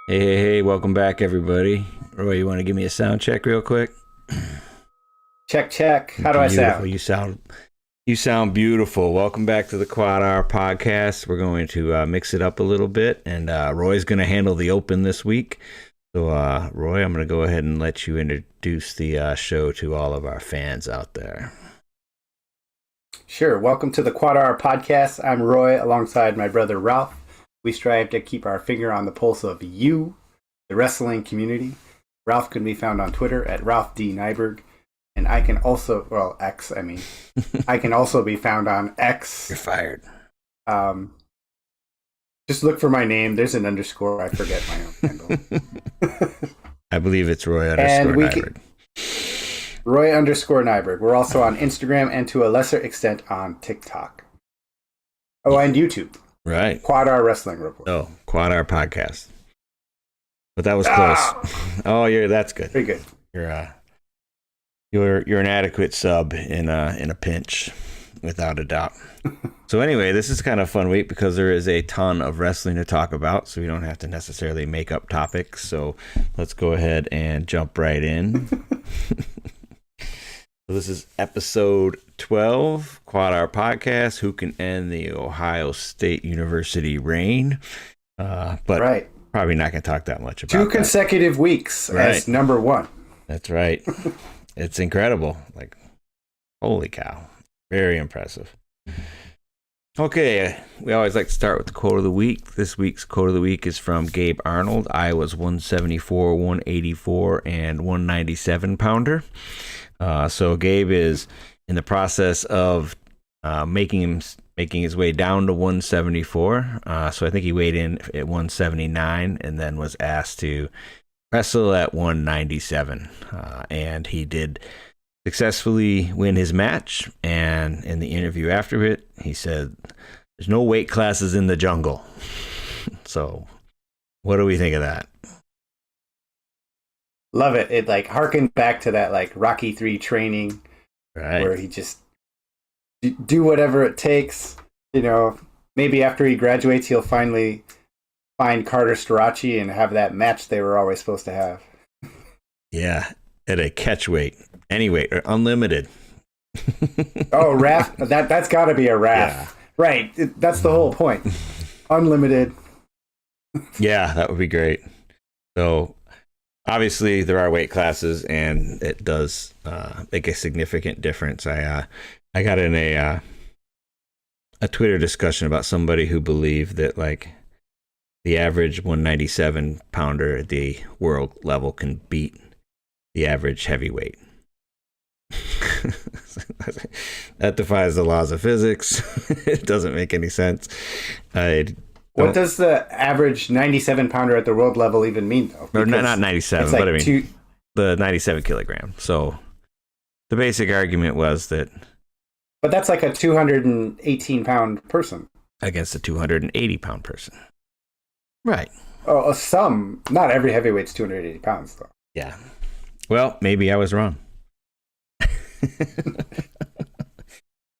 Hey, welcome back, everybody. Roy, you want to give me a sound check real quick? Check, check. How do I Beautiful. sound? You sound beautiful. Welcome back to the QuadR podcast. We're going to mix it up a little bit, and Roy's going to handle the open this week. So, Roy, I'm going to go ahead and let you introduce the show to all of our fans out there. Sure. Welcome to the QuadR podcast. I'm Roy alongside my brother Ralph. We strive to keep our finger on the pulse of you, the wrestling community. Ralph can be found on Twitter at Ralph D. Nyberg. And I can also, well, X, I mean, I can also be found on X. You're fired. Just look for my name. There's an underscore. I forget my own handle. I believe it's Roy underscore Nyberg. Roy underscore Nyberg. We're also on Instagram and to a lesser extent on TikTok. Oh, and YouTube. Right. QuadR Wrestling Report. Oh, QuadR podcast. But that was close. Oh, that's good. Pretty good. You're an adequate sub in a pinch, without a doubt. So anyway, this is kind of a fun week because there is a ton of wrestling to talk about, so we don't have to necessarily make up topics. So let's go ahead and jump right in. So this is episode 12, QuadR podcast. Who can end the Ohio State University reign? But right. Probably not going to talk that much about Two consecutive weeks as number one. That's right. It's incredible. Like, holy cow. Very impressive. Okay, we always like to start with the quote of the week. This week's quote of the week is from Gabe Arnold, Iowa's 174, 184, and 197 pounder. So Gabe is in the process of making his way down to 174. So I think he weighed in at 179 and then was asked to wrestle at 197. And he did successfully win his match. And in the interview after it, he said, "There's no weight classes in the jungle." So what do we think of that? Love it. It like harkened back to that like Rocky 3 training, Right. where he just do whatever it takes. You know, maybe after he graduates, he'll finally find Carter Strachey and have that match they were always supposed to have. Yeah, at a catch weight, any weight, or unlimited. Oh, RAF? That's got to be a RAF. Yeah. Right. That's the whole point. Unlimited. Yeah, that would be great. So obviously there are weight classes, and it does make a significant difference. I got in a Twitter discussion about somebody who believed that like the average 197 pounder at the world level can beat the average heavyweight. That defies the laws of physics. It doesn't make any sense. What does the average 97 pounder at the world level even mean, though? Or not 97, like but I mean the 97 kilogram. So the basic argument was that. But that's like a 218 pound person. Against a 280 pound person. Right. Oh, not every heavyweight's 280 pounds, though. Yeah. Well, maybe I was wrong.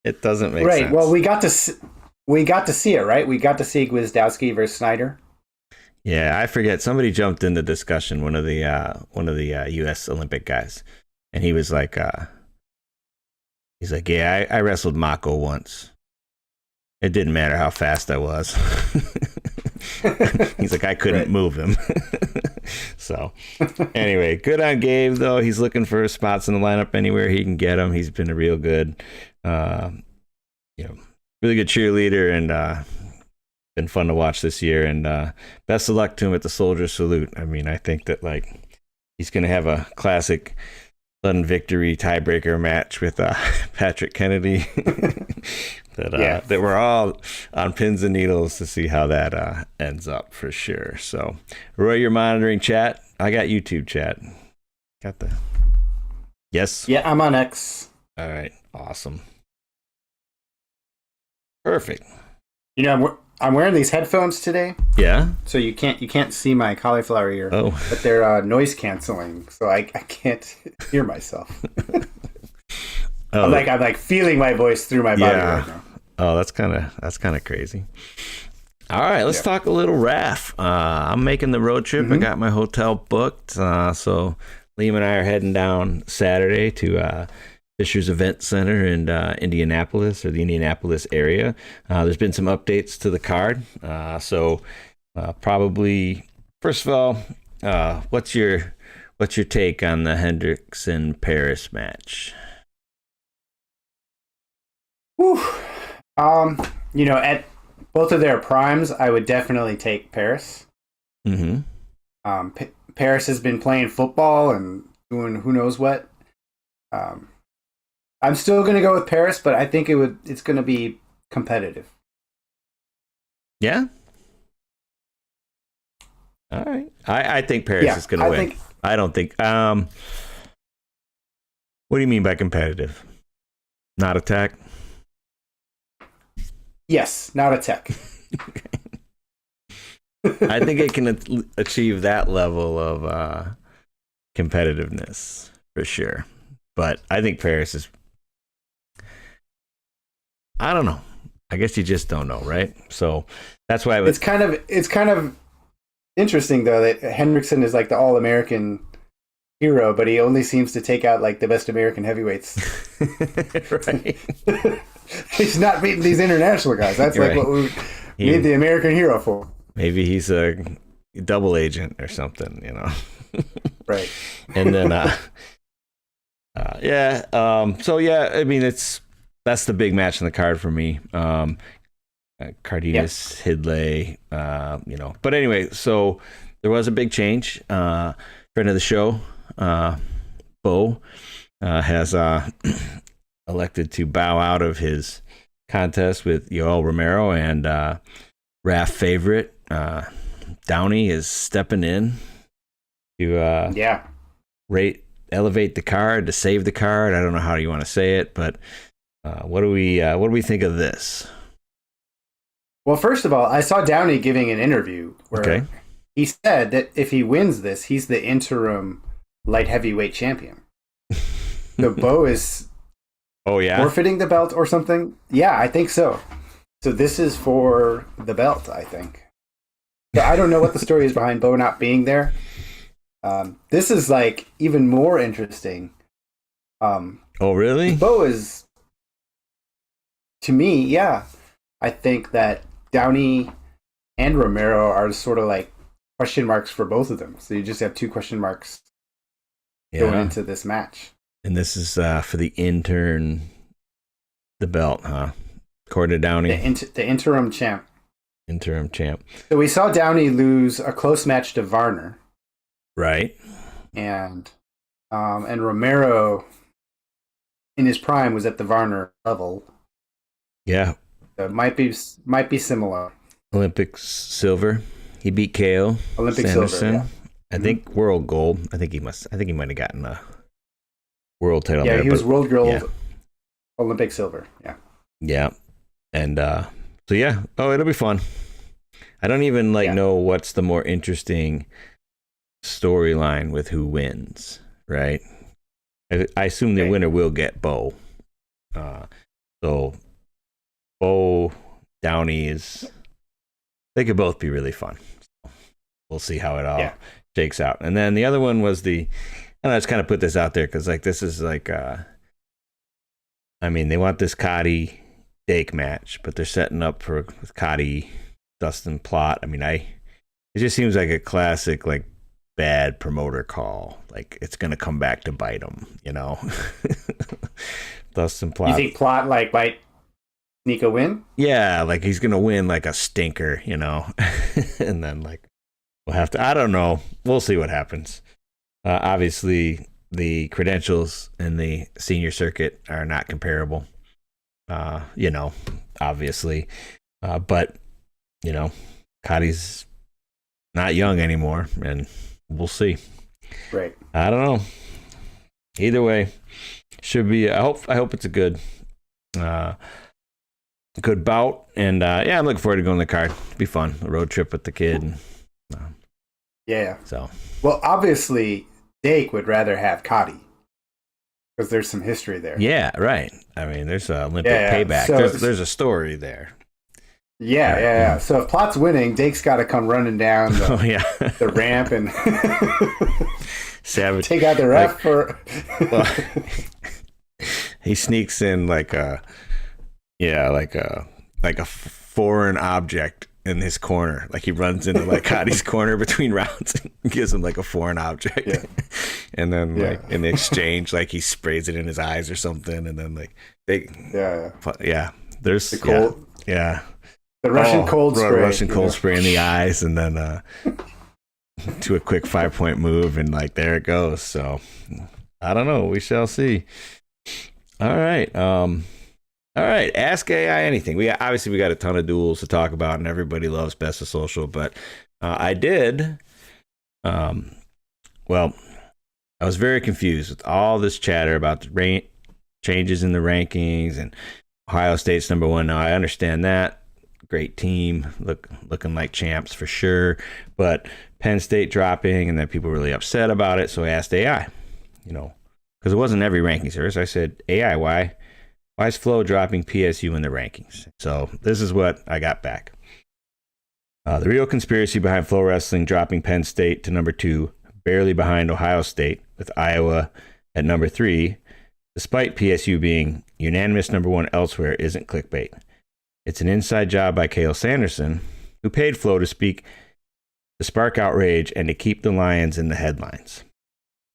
It doesn't make sense. Right. Well, we got to see it, right? We got to see Gwizdowski versus Snyder. Yeah, I forget. Somebody jumped in the discussion. One of the U.S. Olympic guys, and he was like, "Yeah, I wrestled Mako once. It didn't matter how fast I was." He's like, "I couldn't move him." So, anyway, good on Gabe though. He's looking for spots in the lineup anywhere he can get them. He's been a real good, really good cheerleader, and been fun to watch this year. And best of luck to him at the Soldier Salute. I mean, I think that like he's going to have a classic sudden victory tiebreaker match with Patrick Kennedy. that we're all on pins and needles to see how that ends up for sure. So, Roy, you're monitoring chat. I got YouTube chat. Got the yes. Yeah, I'm on X. All right, awesome, perfect. You know, I'm wearing these headphones today. Yeah. So you can't see my cauliflower ear. Oh. But they're noise canceling, so I can't hear myself. Oh. I'm like feeling my voice through my body right now. Oh, that's kind of crazy. All right, let's talk a little RAF. I'm making the road trip. I got my hotel booked. So Liam and I are heading down Saturday to Fisher's Event Center in Indianapolis, or the Indianapolis area. There's been some updates to the card. So probably, first of all, what's your take on the Hendrickson Paris match? Whew. At both of their primes, I would definitely take Paris. Paris has been playing football and doing who knows what. I'm still going to go with Paris, but I think it's going to be competitive. Yeah. All right. I think Paris is going to win. I don't think. What do you mean by competitive? Not attack? Yes, not attack. I think it can achieve that level of competitiveness for sure. But I think Paris is. I don't know. I guess you just don't know, right? So that's why it's kind of interesting though that Hendrickson is like the all-American hero, but he only seems to take out like the best American heavyweights. Right. He's not beating these international guys. That's like what we need the American hero for. Maybe he's a double agent or something, Right. And then, so yeah, I mean, that's the big match on the card for me. Cardenas, Hidlay, But anyway, so there was a big change. Friend of the show, Bo, has elected to bow out of his contest with Yoel Romero, and RAF favorite Downey is stepping in to elevate the card, to save the card. I don't know how you want to say it, but what do we think of this? Well, first of all, I saw Downey giving an interview where he said that if he wins this, he's the interim light heavyweight champion. So Bo is forfeiting the belt or something. Yeah, I think so. So this is for the belt, I think. So I don't know what the story is behind Bo not being there. This is like even more interesting. Oh, really? Bo is, to me, yeah. I think that Downey and Romero are sort of like question marks for both of them. So you just have two question marks going into this match. And this is for the belt, huh? According to Downey. The interim champ. Interim champ. So we saw Downey lose a close match to Varner. Right. And Romero in his prime was at the Varner level. Yeah. So it might be similar. Olympics silver. He beat KO. Olympic Sanderson. silver. Yeah. I think world gold. I think he might have gotten a world title. Yeah, there, he was world gold. Yeah. Olympic silver. Yeah. Yeah. And so yeah. Oh, it'll be fun. I don't even know what's the more interesting storyline with who wins, right? I assume the winner will get Bo. So Bo, Downey they could both be really fun. So we'll see how it all shakes out. And then the other one was I just kind of put this out there because this is they want this Cotty Dake match, but they're setting up with Cotty, Dustin Plott. it just seems like a classic bad promoter call. It's gonna come back to bite them, Dustin Plott. You think Plott might sneak a win? Yeah, he's gonna win a stinker, and then we'll have to. I don't know. We'll see what happens. Obviously, the credentials in the senior circuit are not comparable. Obviously, but Cotty's not young anymore, and we'll see. Right. I don't know. Either way, should be. I hope it's a good bout, and I'm looking forward to going to the card. It'll be fun. A road trip with the kid. Yeah. So. Well, obviously, Dake would rather have Cotty because there's some history there. Yeah. Right. There's an Olympic payback. So, there's a story there. Yeah. So if Plot's winning, Dake's got to come running down the ramp and Savage. Take out the ref for. Well, he sneaks in like a foreign object in his corner. Like he runs into like Cotty's corner between rounds and gives him like a foreign object. Yeah. And then like in exchange, like he sprays it in his eyes or something. And then like there's the cold, the Russian cold spray. Russian cold spray in the eyes, and then to a quick 5-point move, and like there it goes. So I don't know. We shall see. All right. Ask AI anything. We got a ton of duels to talk about, and everybody loves Best of Social. But I did. I was very confused with all this chatter about the changes in the rankings, and Ohio State's number one. Now I understand that. Great team, looking like champs for sure. But Penn State dropping, and then people were really upset about it. So I asked AI, because it wasn't every ranking service. I said, AI, why is Flow dropping PSU in the rankings? So this is what I got back. The real conspiracy behind Flow Wrestling dropping Penn State to number 2, barely behind Ohio State, with Iowa at number 3, despite PSU being unanimous number 1 elsewhere, isn't clickbait. It's an inside job by Cale Sanderson, who paid Flow to spark outrage and to keep the Lions in the headlines.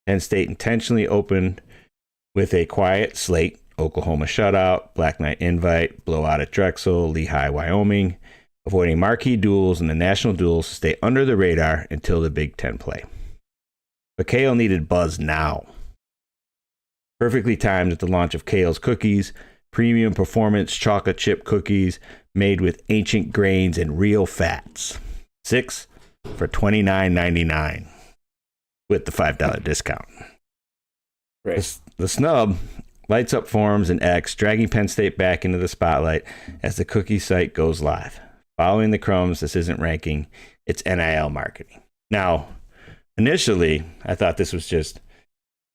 Penn State intentionally opened with a quiet slate: Oklahoma shutout, Black Knight invite, blowout at Drexel, Lehigh, Wyoming, avoiding marquee duels and the national duels to stay under the radar until the Big Ten play. But Cale needed buzz now. Perfectly timed at the launch of Cale's Cookies, premium performance chocolate chip cookies made with ancient grains and real fats. 6 for $29.99 with the $5 discount. Right. The snub lights up forums and X, dragging Penn State back into the spotlight as the cookie site goes live. Following the crumbs, this isn't ranking, it's NIL marketing. Now, initially, I thought this was just,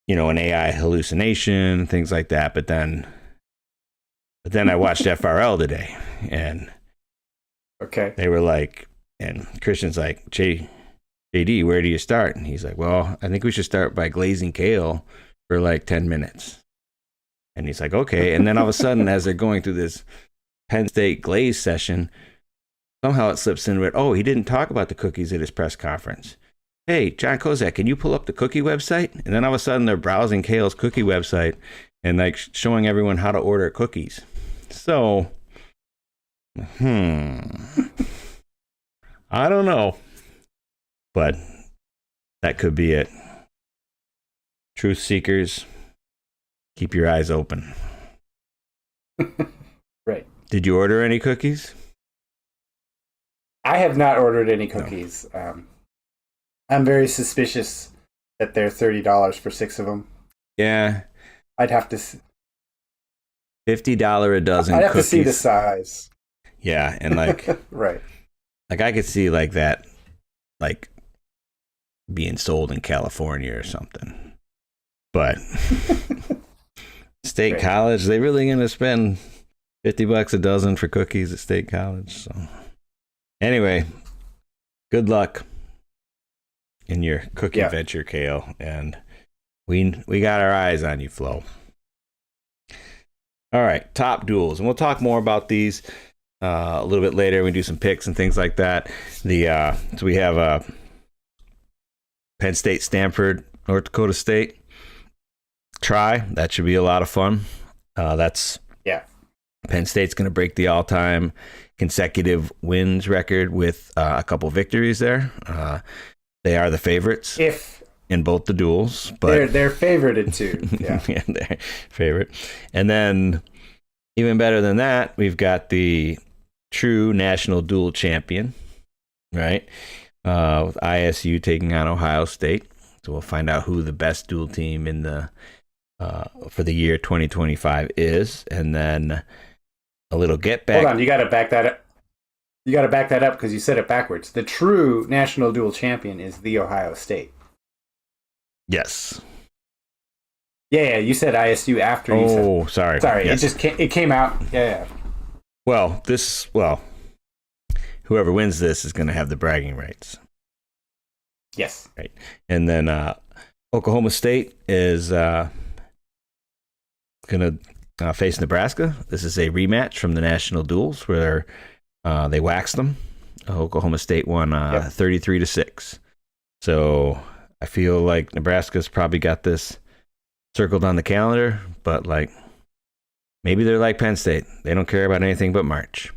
an AI hallucination, things like that, but then I watched FRL today, and they were like, and Christian's like, JD, where do you start? And he's like, well, I think we should start by glazing Cale for like 10 minutes. And he's like, okay. And then all of a sudden, as they're going through this Penn State glaze session, somehow it slips into it. Oh, he didn't talk about the cookies at his press conference. Hey, John Kozak, can you pull up the cookie website? And then all of a sudden, they're browsing Cale's cookie website and like showing everyone how to order cookies. So, I don't know. But that could be it. Truth seekers, keep your eyes open. Right. Did you order any cookies? I have not ordered any cookies. No. I'm very suspicious that they're $30 for 6 of them. Yeah. I'd have to... $50 a dozen I'd have cookies. to see the size. Yeah, and like... Right. Like I could see like that, like being sold in California or something. But State College, they really going to spend $50 a dozen for cookies at State College? So anyway, good luck in your cookie venture, Cale, and we got our eyes on you, Flo. All right, top duels, and we'll talk more about these a little bit later. We do some picks and things like that. So we have Penn State, Stanford, North Dakota State. That should be a lot of fun. Penn State's going to break the all-time consecutive wins record with a couple victories there. They are the favorites in both the duels, but they're favorited too. Yeah, yeah, they're favorite. And then even better than that, we've got the true national duel champion, right? With ISU taking on Ohio State. So we'll find out who the best duel team in the for the year 2025 is, and then a little get back. Hold on, you got to back that up. You got to back that up because you said it backwards. The true national duel champion is the Ohio State. Yes. Yeah, you said ISU after you said. Oh, sorry. Sorry, yes. it came out. Yeah. Well, whoever wins this is going to have the bragging rights. Yes. Right. And then Oklahoma State is going to face Nebraska. This is a rematch from the national duels where they waxed them. Oklahoma State won 33-6. So I feel like Nebraska's probably got this circled on the calendar, but like maybe they're like Penn State. They don't care about anything but March.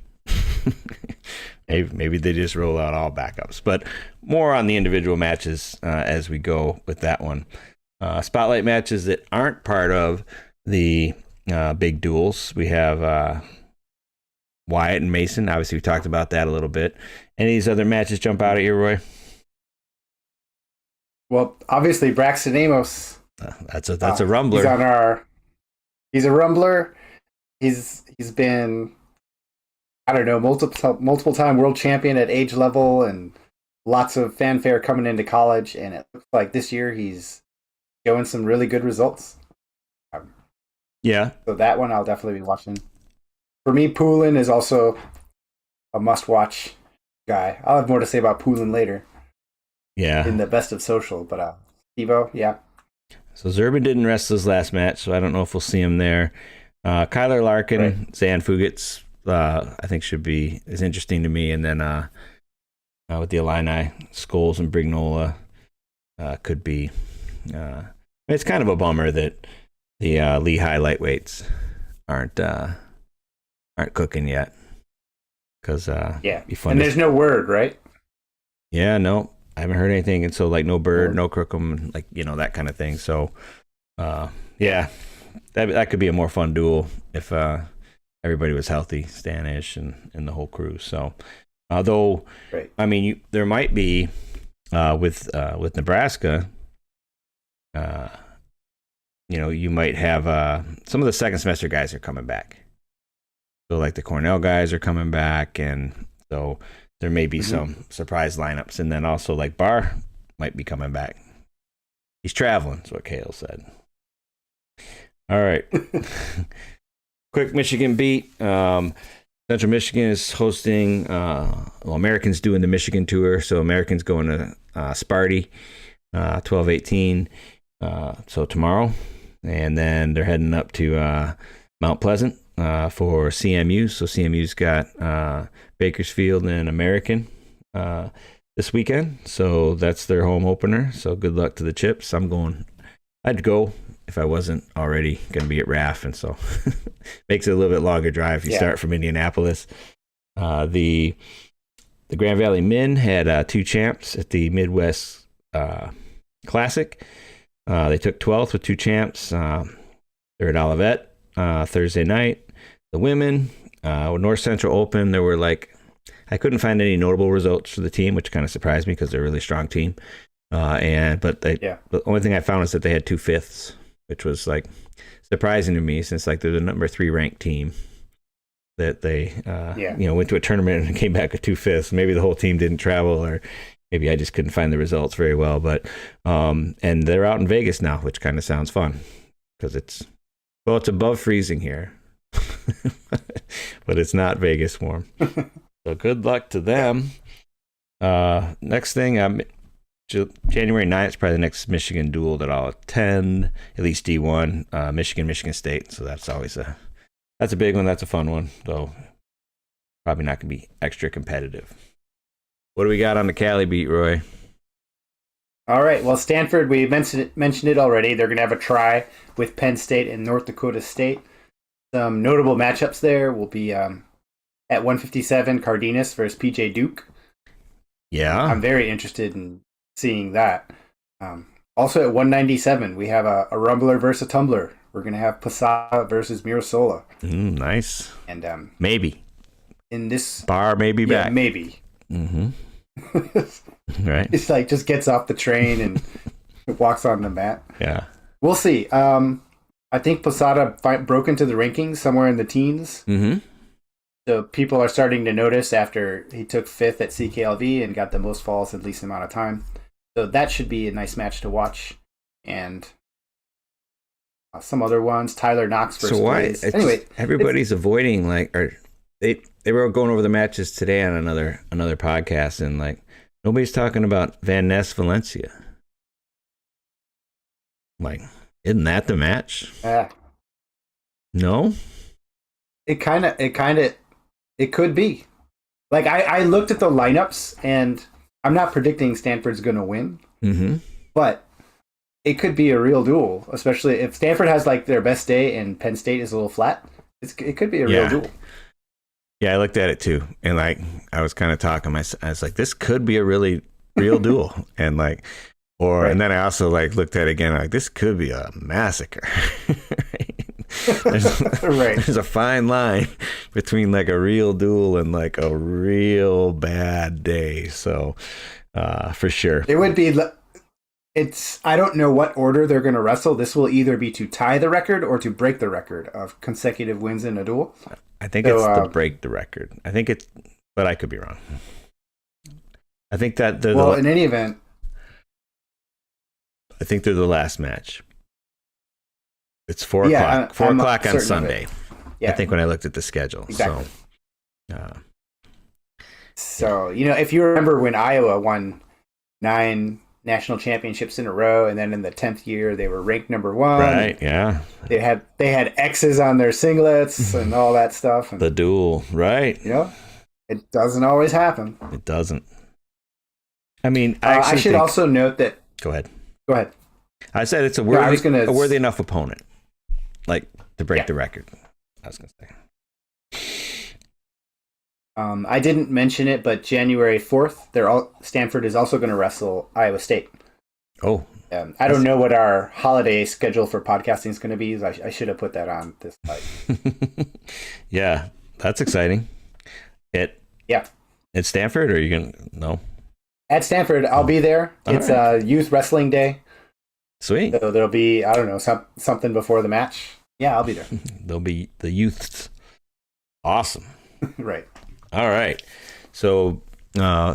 Maybe they just roll out all backups. But more on the individual matches as we go with that one. Spotlight matches that aren't part of the big duels. We have Wyatt and Mason. Obviously, we talked about that a little bit. Any of these other matches jump out at you, Roy? Well, obviously, Braxton Amos. That's a rumbler. He's a rumbler. He's been, I don't know, multiple time world champion at age level and lots of fanfare coming into college. And it looks like this year he's showing some really good results. Yeah. So that one I'll definitely be watching. For me, Poulin is also a must-watch guy. I'll have more to say about Poulin later. Yeah. In the best of social, but Evo, yeah. So Zerban didn't wrestle his last match, so I don't know if we'll see him there. Kyler Larkin, right. Zan Fugits, I think is interesting to me. And then with the Illini, Scholes and Brignola could be. It's kind of a bummer that the Lehigh lightweights aren't cooking yet. Because it'd be fun. And there's no word, right? Yeah, no. I haven't heard anything, and so like no Bird, no Crookham, like that kind of thing. So, yeah, that could be a more fun duel if everybody was healthy, Stanish and the whole crew. So, although right. I mean, there might be with Nebraska, you might have some of the second semester guys are coming back. So like the Cornell guys are coming back, and so. There may be some surprise lineups. And then also, like, Barr might be coming back. He's traveling, is what Kale said. All right. Quick Michigan beat. Central Michigan is hosting, Americans doing the Michigan tour. So Americans going to Sparty, 12/18. So tomorrow. And then they're heading up to Mount Pleasant for CMU. So CMU's got Bakersfield and American this weekend. So that's their home opener. So good luck to the Chips. I'd go if I wasn't already going to be at RAF. And so makes it a little bit longer drive if you start from Indianapolis. The Grand Valley men had 2 champs at the Midwest Classic. They took 12th with 2 champs. They're at Olivet Thursday night. The women, North Central Open, there were I couldn't find any notable results for the team, which kind of surprised me because they're a really strong team. The only thing I found is that they had 2 fifths, which was surprising to me since they're the number 3 ranked team. That they went to a tournament and came back with 2 fifths. Maybe the whole team didn't travel, or maybe I just couldn't find the results very well. But and they're out in Vegas now, which kind of sounds fun because it's above freezing here. But it's not Vegas warm. So good luck to them. Next thing, January 9th is probably the next Michigan duel that I'll attend, at least D1, Michigan State. So that's always that's a big one. That's a fun one, though probably not going to be extra competitive. What do we got on the Cali beat, Roy? All right. Well, Stanford, we mentioned it already. They're going to have a try with Penn State and North Dakota State. Some notable matchups there will be at 157, Cardenas versus PJ Duke. Yeah. I'm very interested in seeing that. Also at 197, we have a Rumbler versus a Tumbler. We're going to have Posada versus Mirasola. Nice. And maybe. In this... Barr may be back. Maybe. Mm-hmm. Right. It's just gets off the train and walks on the mat. Yeah. We'll see. I think Posada broke into the rankings somewhere in the teens. Mm-hmm. So people are starting to notice after he took 5th at CKLV and got the most falls in the least amount of time. So that should be a nice match to watch. And some other ones, Tyler Knox versus Blaze. Anyway, everybody's avoiding they were going over the matches today on another podcast, and like nobody's talking about Van Ness Valencia. Like, isn't that the match? No. It could be. Like I looked at the lineups, and I'm not predicting Stanford's going to win, but it could be a real duel, especially if Stanford has like their best day and Penn State is a little flat. It could be a real duel. Yeah, I looked at it too, and like I was kind of talking. I was like, this could be a really real duel, and like, and then I also like looked at it again, like this could be a massacre. There's a fine line between like a real duel and like a real bad day. So for sure, it would be. I don't know what order they're going to wrestle. This will either be to tie the record or to break the record of consecutive wins in a duel. I think it's to break the record. I think it's, but I could be wrong. I think that in any event, I think they're the last match. It's 4 o'clock. 4 o'clock on Sunday. Yeah. I think when I looked at the schedule. Exactly. So, if you remember when Iowa won 9 national championships in a row, and then in the 10th year they were ranked number 1. Right, yeah. They had X's on their singlets and all that stuff. And, the duel, right. It doesn't always happen. It doesn't. I mean, I should also note that... Go ahead. I said it's a worthy enough opponent, like, to break the record. I was going to say. I didn't mention it, but January 4th, Stanford is also going to wrestle Iowa State. Oh. I don't know what our holiday schedule for podcasting is going to be. I should have put that on this slide. Yeah, that's exciting. At Stanford, or are you going to... No? At Stanford, I'll be there. It's a youth wrestling day. Sweet. So there'll be, I don't know, something before the match. Yeah, I'll be there. There'll be the youths. Awesome. Right. All right. So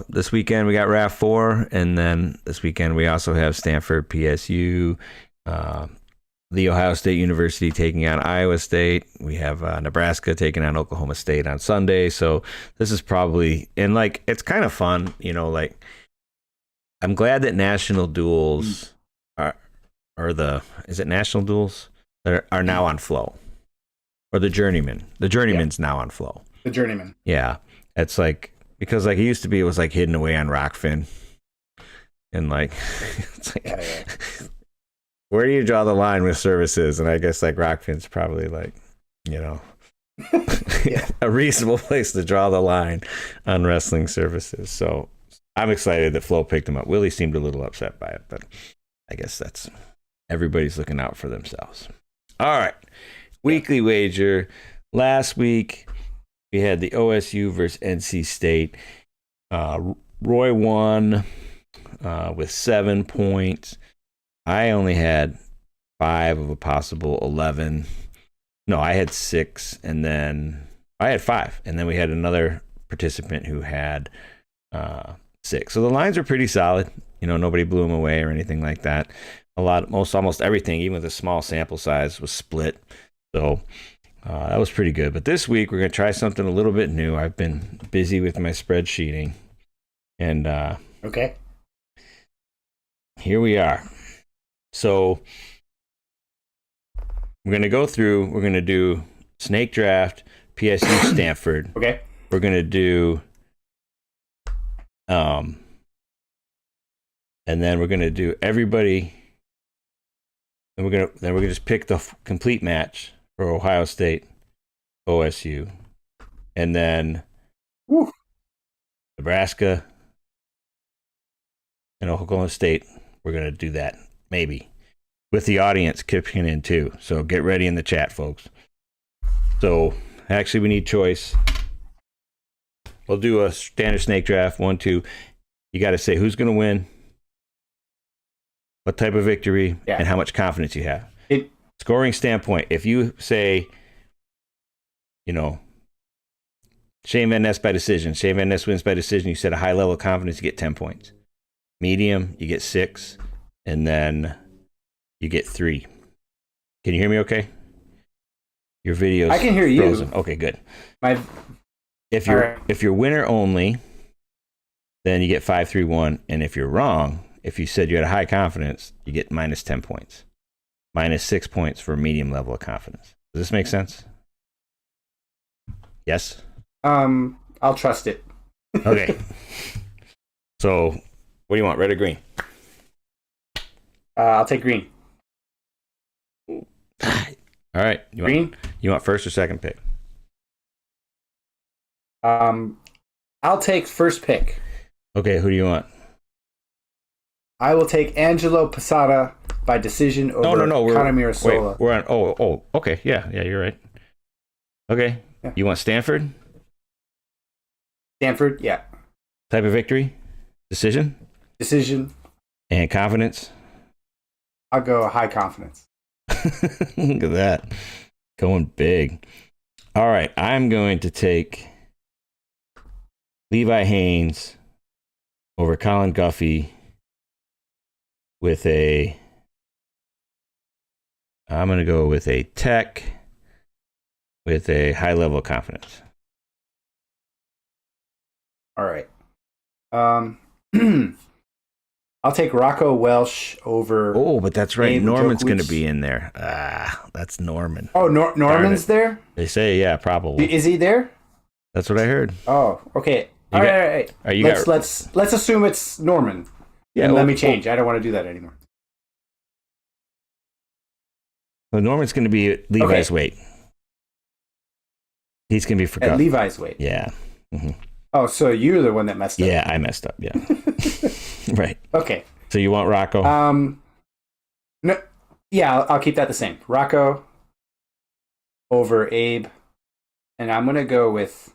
this weekend we got RAV4, and then this weekend we also have Stanford, PSU, the Ohio State University taking on Iowa State. We have Nebraska taking on Oklahoma State on Sunday. So this is probably, and like, it's kind of fun, like, I'm glad that national duels is it national duels that are now on Flow, or the Journeyman? The Journeyman's now on Flow. The Journeyman. Yeah. It's like, because like it used to be, it was like hidden away on Rockfin, and like, it's like, where do you draw the line with services? And I guess like Rockfin's probably like, a reasonable place to draw the line on wrestling services. So I'm excited that Flo picked him up. Willie seemed a little upset by it, but I guess that's, everybody's looking out for themselves. All right. Weekly wager. Last week we had the OSU versus NC State. Roy won with 7 points. I only had 5 of a possible 11. No, I had 6, and then I had 5, and then we had another participant who had 6. So the lines are pretty solid. Nobody blew them away or anything like that. Almost everything, even with a small sample size, was split. So that was pretty good. But this week we're going to try something a little bit new. I've been busy with my spreadsheeting, and okay, here we are. So we're going to go through. We're going to do snake draft, PSU, Stanford. Okay. We're going to do, and then we're going to do everybody. And we're gonna just pick the complete match for Ohio State, OSU, and then Nebraska and Oklahoma State. We're gonna do that maybe with the audience kicking in too. So get ready in the chat, folks. So actually, we need choice. We'll do a standard snake draft. 1, 2. You got to say who's gonna win, what type of victory, and how much confidence you have. Scoring standpoint, if you say, Shane Van Ness by decision, Shane Van Ness wins by decision, you set a high level of confidence, you get 10 points. Medium, you get 6, and then you get 3. Can you hear me okay? Your video's I can hear frozen. you. Okay, good. If All you're right. if you're winner only, then you get 5-3-1. And if you're wrong, if you said you had a high confidence, you get minus 10 points. Minus 6 points for medium level of confidence. Does this make sense? Yes? I'll trust it. Okay. So, what do you want, red or green? I'll take green. All right. Green? You want first or second pick? I'll take first pick. Okay, who do you want? I will take Angelo Posada by decision over Conor Mirasola. We're on. Okay. Yeah, you're right. Okay. Yeah. You want Stanford? Stanford, yeah. Type of victory? Decision? Decision. And confidence? I'll go high confidence. Look at that. Going big. All right. I'm going to take Levi Haynes over Colin Guffey with I'm going to go with a tech with a high level of confidence. All right. I'll take Rocco Welsh over. Oh, but that's right. Norman's going to Djokovic. be in there. That's Norman. Oh, Norman's there? They say, yeah, probably. Is he there? That's what I heard. Oh, okay. All right. Let's assume it's Norman. Yeah. And let me change. I don't want to do that anymore. Well, Norman's going to be at Levi's weight. He's going to be for at Levi's weight. Yeah. Mm-hmm. Oh, so you're the one that messed up. Yeah, I messed up. Yeah. Right. Okay. So you want Rocco? No. Yeah, I'll keep that the same. Rocco over Abe, and I'm gonna go with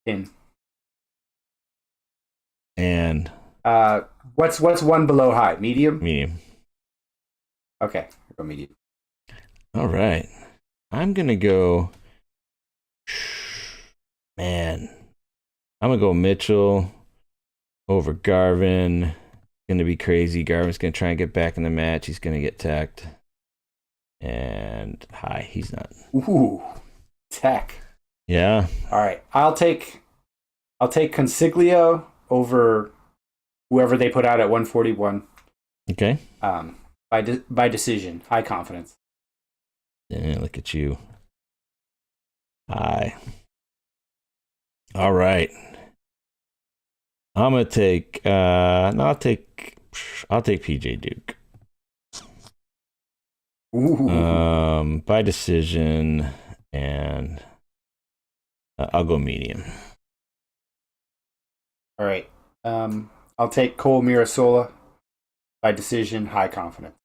Finn. And what's one below high? Medium. Medium. Okay, I'll go medium. All right. I'm gonna go. Man, I'm gonna go Mitchell over Garvin. Gonna be crazy. Garvin's gonna try and get back in the match. He's gonna get tacked. And he's not. Ooh, tech. Yeah. All right. I'll take Consiglio over whoever they put out at 141. Okay. By decision, high confidence. Yeah, look at you. High. All right. I'm gonna take. I'll take PJ Duke. Ooh. By decision, and I'll go medium. All right. I'll take Cole Mirasola by decision, high confidence.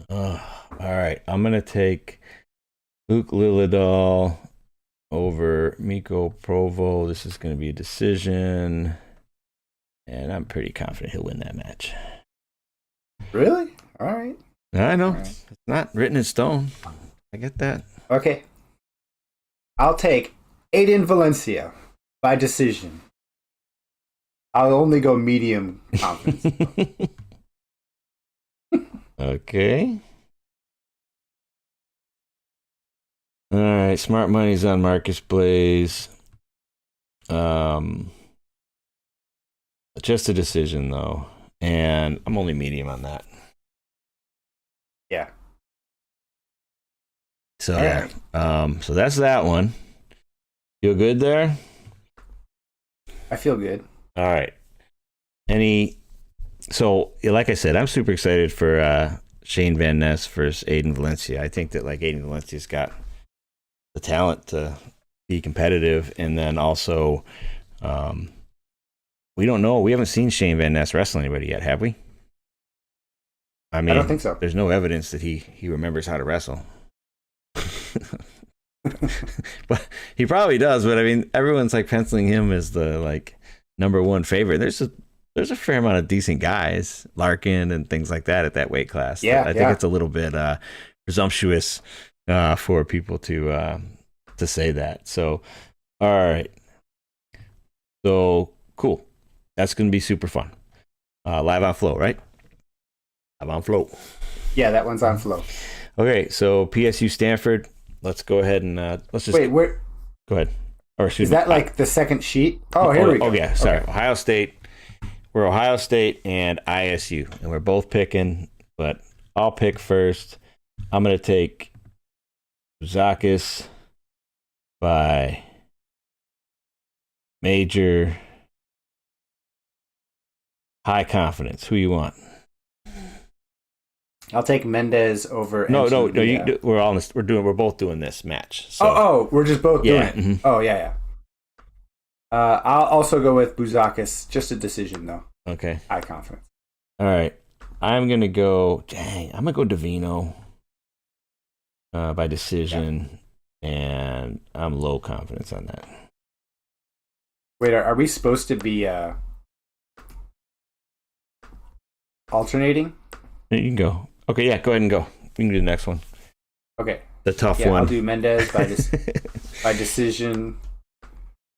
All right. I'm gonna take Luke Lilladal over Miko Provo. This is gonna be a decision, and I'm pretty confident he'll win that match. Really? All right. I know. Right. It's not written in stone. I get that. Okay. I'll take Aiden Valencia by decision. I'll only go medium confidence. Okay. All right. Smart money's on Marcus Blaze. Just a decision though, and I'm only medium on that. Yeah. So yeah. Right. So that's that one. Feel good there? I feel good. All right. So like I said, I'm super excited for Shane Van Ness versus Aiden Valencia. I think that like Aiden Valencia's got the talent to be competitive, and then also we don't know. We haven't seen Shane Van Ness wrestle anybody yet, have we? I mean, I don't think so. There's no evidence that he remembers how to wrestle. But he probably does. But I mean, everyone's like penciling him as the like number one favorite. There's a fair amount of decent guys, Larkin and things like that at that weight class. Yeah, I think it's a little bit presumptuous for people to say that. So, all right. So cool. That's going to be super fun. Live on Flow, right? I'm on float. Yeah, that one's on flow. Okay, so PSU Stanford. Let's go ahead and let's just Wait, where go ahead. Or excuse is me. that? Like the second sheet? Oh, here we go. Oh yeah, sorry. Okay. Ohio State. We're Ohio State and ISU, and we're both picking. But I'll pick first. I'm gonna take Zakis by major. High confidence. Who you want? I'll take Mendez over. No. We're all we're both doing this match. So. We're just both doing it. Mm-hmm. Oh yeah. I'll also go with Buzakis. Just a decision though. Okay. High confidence. All right. I'm gonna go. I'm gonna go Davino by decision, and I'm low confidence on that. Wait, are we supposed to be alternating? You can go. Okay, yeah, go ahead and go. You can do the next one. Okay. The tough one. I'll do Mendez by decision.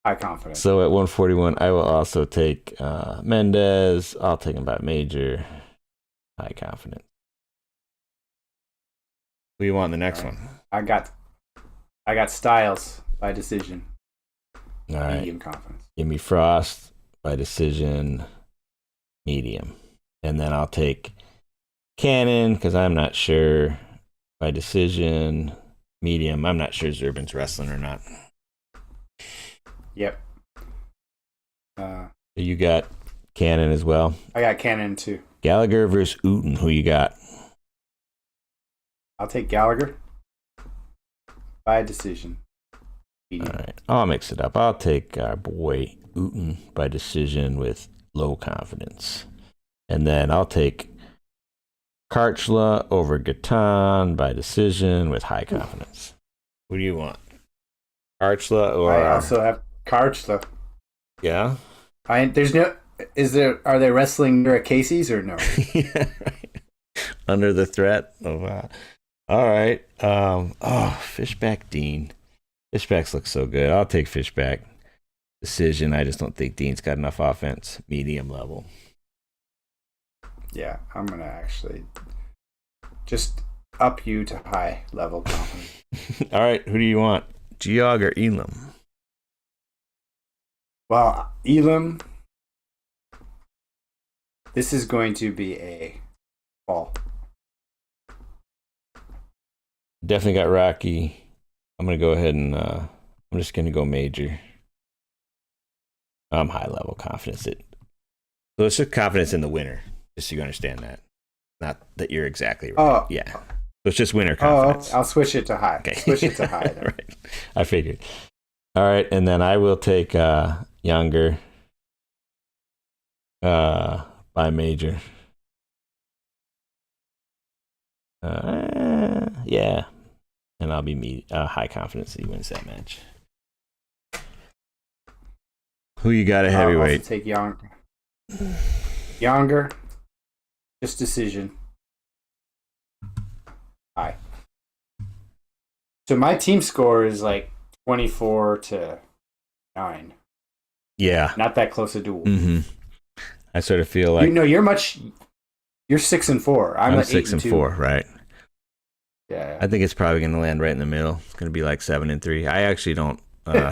High confidence. So at 141, I will also take Mendez. I'll take him by major. High confidence. Who you want in the next one? I got Styles by decision. All right. Medium confidence. Give me Frost by decision. Medium. And then I'll take Cannon because I'm not sure by decision. Medium. I'm not sure Zurban's wrestling or not. Yep. You got Cannon as well. I got Cannon too. Gallagher versus Uten. Who you got? I'll take Gallagher by decision. Medium. All right. I'll mix it up. I'll take our boy Uten by decision with low confidence. And then I'll take Karchla over Gatan by decision with high confidence. Who do you want? Karchla or... I also have Karchla. Yeah? Are they wrestling near a Casey's or no? Yeah, right. Under the threat of... all right. Fishback Dean. Fishbacks look so good. I'll take Fishback. Decision. I just don't think Dean's got enough offense. Medium level. Yeah, I'm going to actually just up you to high level confidence. All right, who do you want? Geog or Elam? Well, Elam, this is going to be a fall. Definitely got Rocky. I'm going to go ahead and I'm just going to go major. I'm high level confidence. So it's just confidence in the winner. Just so you understand that. Not that you're exactly right. Oh. Yeah. So it's just winner confidence. I'll switch it to high. Okay. Switch it to high. Then. Right. I figured. All right. And then I will take Younger by major. Yeah. And I'll be high confidence that he wins that match. Who you got a heavyweight? I'll also take Younger. Just decision. High. So my team score is like 24-9. Yeah. Not that close a duel. Mm-hmm. I sort of feel like... you're 6-4. I'm like 6-4, right? Yeah. I think it's probably going to land right in the middle. It's going to be like 7-3. I actually don't... I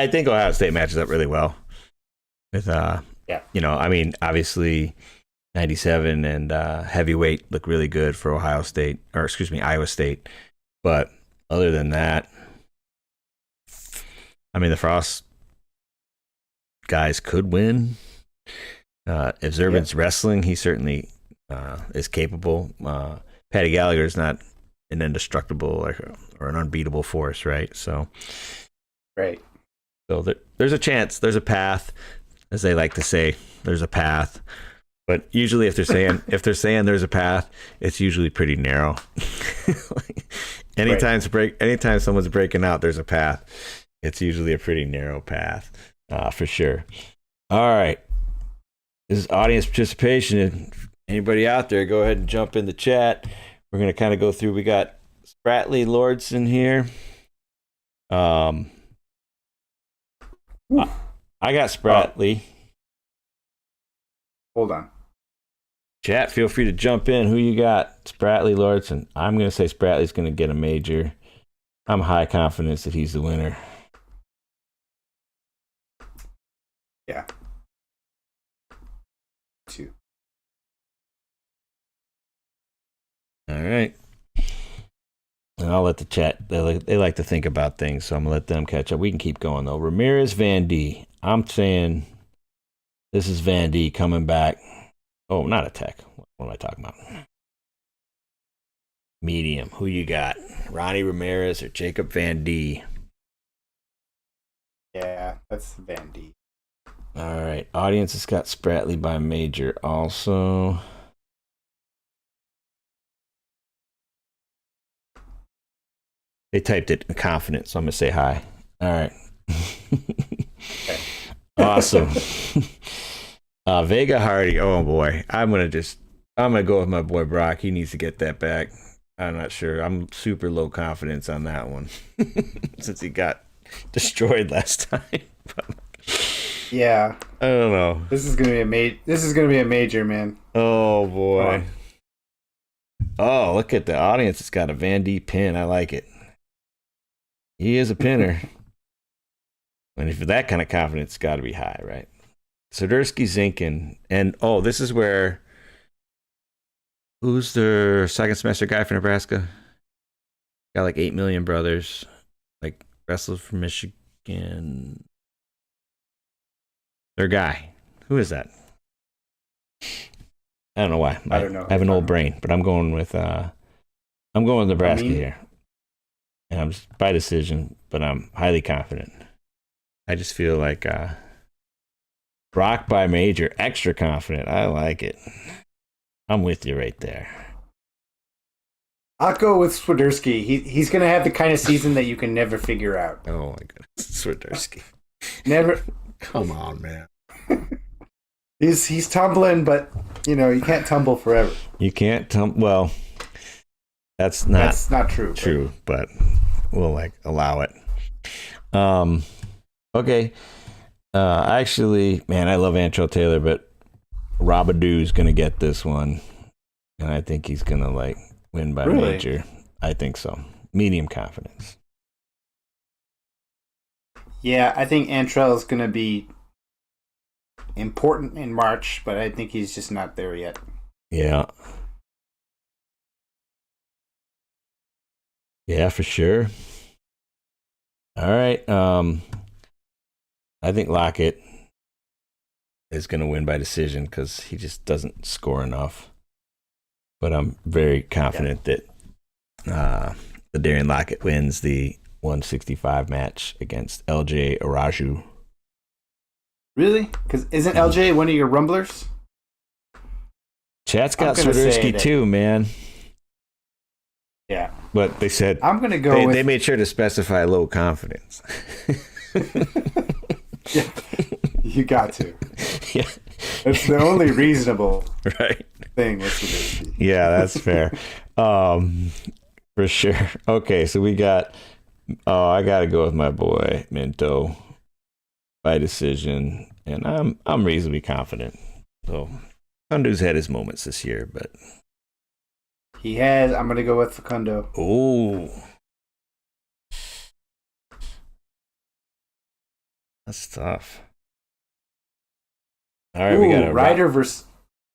think Ohio State matches up really well. With, obviously... 97 and heavyweight look really good for Iowa State. But other than that, the Frost guys could win. If Zurban's wrestling, he certainly is capable. Patty Gallagher is not an indestructible or an unbeatable force, right? So, right. So there's a chance. There's a path, as they like to say. There's a path. But usually, if they're saying there's a path, it's usually pretty narrow. Anytime someone's breaking out, there's a path. It's usually a pretty narrow path, for sure. All right, this is audience participation. Anybody out there, go ahead and jump in the chat. We're gonna kind of go through. We got Spratley Lordson here. I got Spratley. Hold on. Chat, feel free to jump in. Who you got? Spratley, Lordson. I'm going to say Spratley's going to get a major. I'm high confidence that he's the winner. Yeah. 2. All right. And I'll let the chat, they like to think about things, so I'm going to let them catch up. We can keep going, though. Ramirez, Van D. I'm saying this is Van D coming back. Oh, not a tech. What am I talking about? Medium. Who you got? Ronnie Ramirez or Jacob Van D? Yeah, that's Van D. All right. Audience has got Spratley by major also. They typed it in confidence, so I'm going to say hi. All right. Okay. Awesome. Vega Hardy. Oh, boy. I'm going to go with my boy Brock. He needs to get that back. I'm not sure. I'm super low confidence on that one since he got destroyed last time. Yeah. I don't know. This is gonna be a major, man. Oh boy. Oh, look at the audience. It's got a Van D pin. I like it. He is a pinner. And for that kind of confidence, it's got to be high, right? Soderski, Zinkin. And, this is where... Who's their second semester guy from Nebraska? Got like 8 million brothers. Like, wrestled from Michigan. Their guy. Who is that? I don't know why. I don't know. I have an old brain, but I'm going with Nebraska here. And I'm just by decision, but I'm highly confident. I just feel like Brock by major, extra confident. I like it. I'm with you right there. I'll go with Swiderski. He's going to have the kind of season that you can never figure out. Oh my goodness, Swiderski. Never. Come on, man. He's tumbling, but you can't tumble forever. You can't tumble. Well, that's not true. True, but we'll allow it. Okay. Actually, man, I love Antrell Taylor, but Robadoo's gonna get this one, and I think he's gonna win by major. I think so. Medium confidence. Yeah, I think Antrell is gonna be important in March, but I think he's just not there yet. Yeah. Yeah, for sure. All right. I think Lockett is going to win by decision because he just doesn't score enough. But I'm very confident that the Darian Lockett wins the 165 match against LJ Araju. Really? Because isn't LJ one of your rumblers? Chat's got Swiderski too, man. Yeah. But they said I'm going to go they made sure to specify low confidence. Yeah, you got to. Yeah. It's the only reasonable thing with Swiderski. Yeah, that's fair. For sure. Okay, so we got I got to go with my boy Minto by decision, and I'm reasonably confident. So Kundu's had his moments this year, but he has. I'm going to go with Facundo. Oh, that's tough. All right, we got a Ryder versus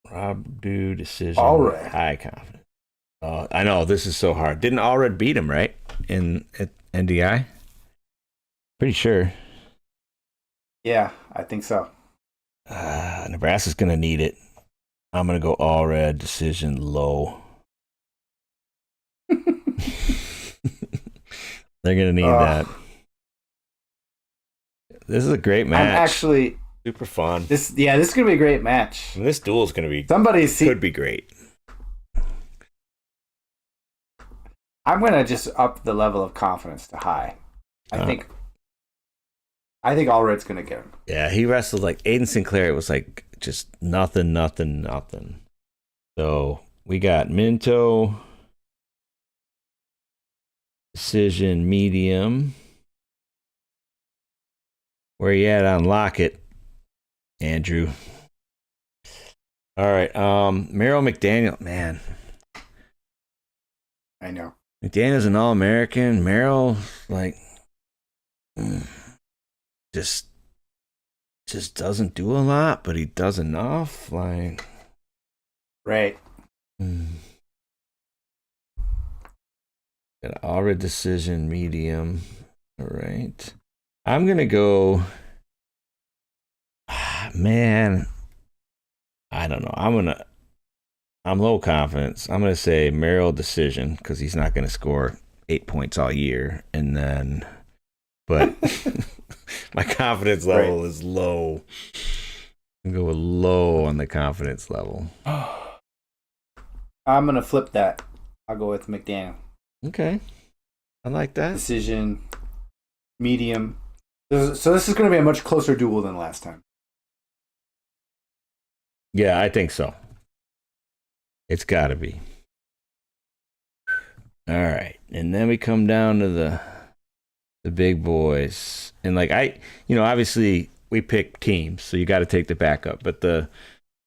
Robadoo decision. Allred. High confidence. I know this is so hard. Didn't Allred beat him right at NDI? Pretty sure. Yeah, I think so. Nebraska's gonna need it. I'm gonna go Allred decision low. They're gonna need that. This is a great match. I'm actually super fun. This is gonna be a great match. And this duel is gonna be could be great. I'm gonna just up the level of confidence to high. I think Allred's gonna get him. Yeah, he wrestled Aiden Sinclair. It was just nothing. So we got Minto decision medium. Where you at on Lockett, Andrew? All right. Merrill McDaniel, man. I know. McDaniel's an All-American. Merrill, like, just doesn't do a lot, but he does enough. Like, Right. an aura decision medium. All right. I'm gonna go. Man, I don't know. I'm low confidence. I'm gonna say Merrill decision because he's not gonna score 8 points all year, and then, but my confidence level is low. I'm gonna go with low on the confidence level. I'm gonna flip that. I'll go with McDaniel. Okay, I like that. Decision, medium. So this is going to be a much closer duel than last time. Yeah, I think so. It's got to be. All right, and then we come down to the big boys, and like obviously we pick teams, so you got to take the backup. But the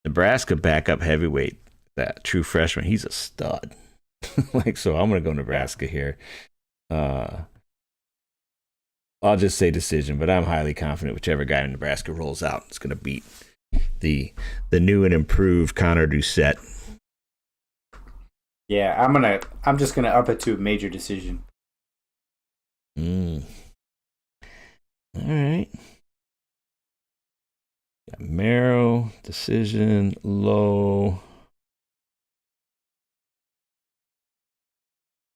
Nebraska backup heavyweight, that true freshman, he's a stud. Like, so I'm gonna go Nebraska here. I'll just say decision, but I'm highly confident whichever guy in Nebraska rolls out is gonna beat the new and improved Connor Doucette. Yeah, I'm just gonna up it to a major decision. All right. Got Marrow, decision, low.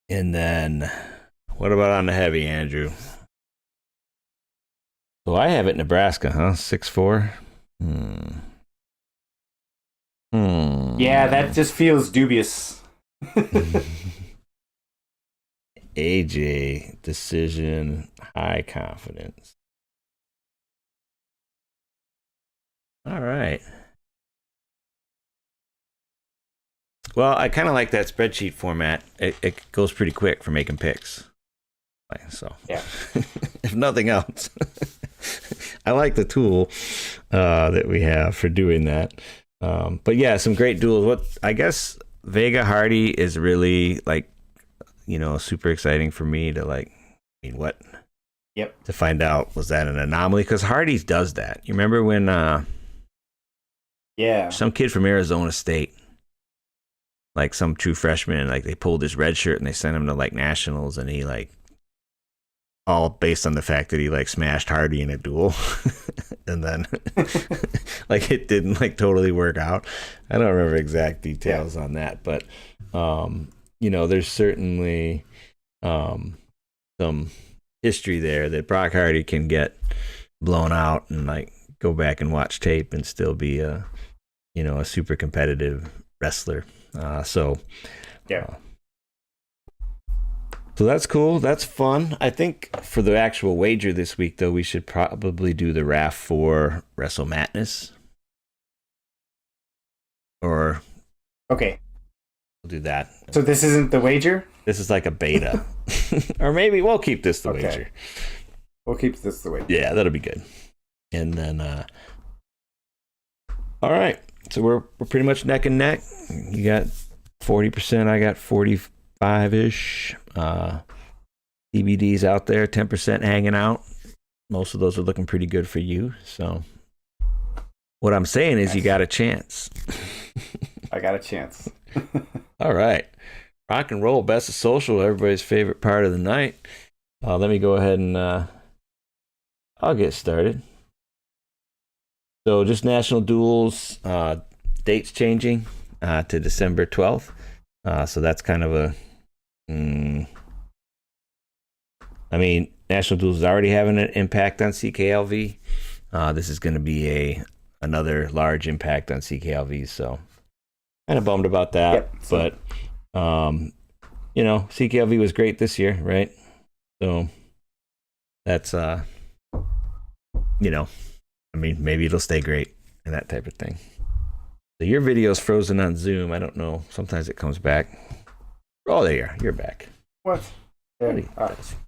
And then, what about on the heavy, Andrew? So I have it Nebraska, huh? 6'4". Yeah, that just feels dubious. AJ, decision, high confidence. All right. Well, I kind of like that spreadsheet format. It goes pretty quick for making picks. So, yeah. If nothing else, I like the tool that we have for doing that. But yeah, some great duels. I guess Vega Hardy is really like, super exciting for me to what? Yep. To find out, was that an anomaly? Because Hardy's does that. You remember when some kid from Arizona State, like some true freshman, like they pulled his red shirt and they sent him to like nationals, and he all based on the fact that he smashed Hardy in a duel. And then it didn't totally work out. I don't remember exact details on that, but there's certainly some history there that Brock Hardy can get blown out and go back and watch tape and still be a super competitive wrestler. So that's cool. That's fun. I think for the actual wager this week, though, we should probably do the RAF for Wrestle Madness. Or okay, we'll do that. So this isn't the wager? This is like a beta. Or maybe we'll keep this the wager. We'll keep this the wager. Yeah, that'll be good. And then all right. So we're pretty much neck and neck. You got 40%, I got 45-ish. DVDs out there, 10% hanging out. Most of those are looking pretty good for you. So what I'm saying is you got a chance. I got a chance. All right. Rock and roll, best of social, everybody's favorite part of the night. Let me go ahead and I'll get started. So just national duels, dates changing to December 12th. So that's kind of a national duels is already having an impact on CKLV. This is going to be another large impact on CKLV. So kind of bummed about that. Yep, but CKLV was great this year, right? So that's maybe it'll stay great and that type of thing. So your video's frozen on Zoom. I don't know. Sometimes it comes back. Oh, there you are. You're back. What? All